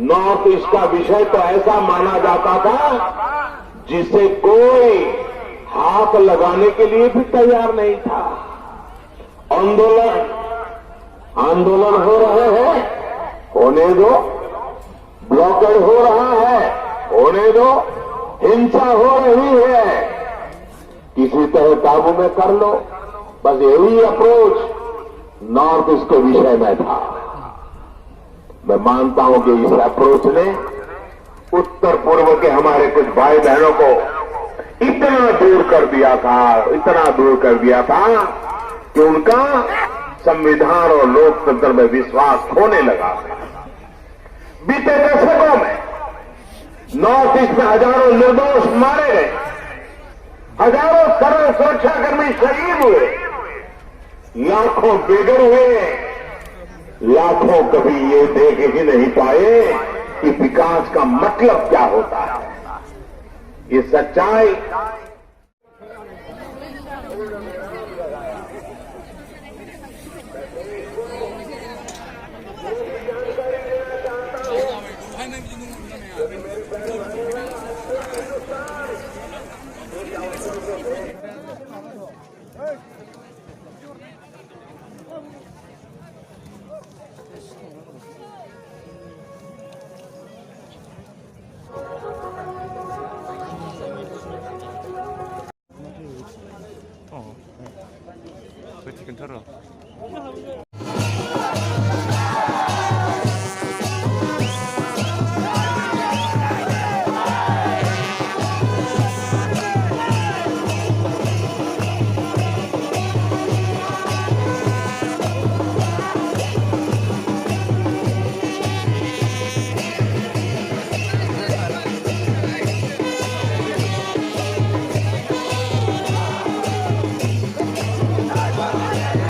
North east का विषय तो ऐसा माना जाता था जिसे कोई हाथ लगाने के लिए भी तैयार नहीं था। आंदोलन हो रहे हैं, होने दो। ब्लॉकेड हो रहा है, होने दो। हिंसा हो रही है, किसी तरह काबू में कर लो। बस यही अप्रोच नॉर्थ ईस्ट के विषय में था। मैं मानता हूं कि इस अप्रोच ने उत्तर पूर्व के हमारे कुछ भाई बहनों को इतना दूर कर दिया था कि उनका संविधान और लोकतंत्र में विश्वास खोने लगा। बीते दशकों में नॉर्थ ईस्ट में हजारों निर्दोष मारे गए, हजारों सरल सुरक्षाकर्मी शहीद हुए, लाखों बेघर हुए, लाखों कभी ये देख ही नहीं पाए कि विकास का मतलब क्या होता है। ये सच्चाई 그 지금 털어.